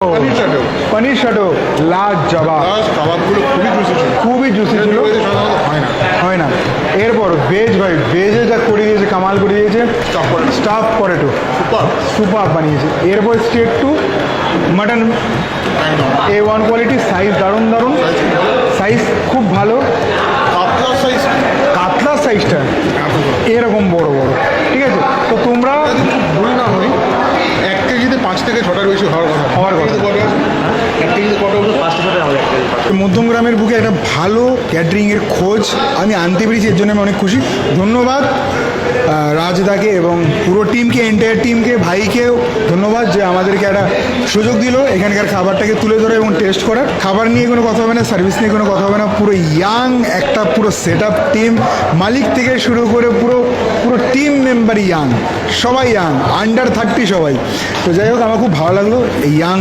পনির চাটেও পনির শাটো লাজবাব, কাবাবগুলো খুবই জুসি ছিল, খুবই জুসি ছিল, হয় না। হয় না। এরপর ভেজ, ভাই ভেজে যা করে দিয়েছে, কামাল করে দিয়েছে। স্টাফ পটেটো সুপার সুপার বানিয়েছে। এরপর স্টেট টু মাটন, একদম A1 কোয়ালিটি, সাইজ দারুণ দারুণ, সাইজ খুব ভালো। কাতলার সাইজ কাতলার সাইজটা এরকম বড় বড়, ঠিক আছে। তো তোমরা যদি খুব ভুল না হয় 1 কেজিতে 5 থেকে 6টার বেশি হওয়ার কথা। হওয়ার কথা। কিন্তু কটা আছে? 1 কেজিতে কত হলো? 5টা সাথে হবে 1 কেজি। মধ্যমগ্রামের বুকে একটা ভালো ক্যাটারিংয়ের খোঁজ আমি আনতে পেরেছি, এর জন্য আমি অনেক খুশি। ধন্যবাদ রাজদাকে এবং পুরো টিমকে, এন্টায়ার টিমকে, ভাইকেও ধন্যবাদ যে আমাদেরকে একটা সুযোগ দিল এখানকার খাবারটাকে তুলে ধরে এবং টেস্ট করার। খাবার নিয়ে কোনো কথা হবে না, সার্ভিস নিয়ে কোনো কথা হবে না, পুরো ইয়াং একটা পুরো সেট আপ টিম, মালিক থেকে শুরু করে পুরো পুরো টিম মেম্বার ইয়াং, সবাই ইয়াং, আন্ডার 30 সবাই। তো যাই হোক, আমার খুব ভালো লাগলো এই ইয়াং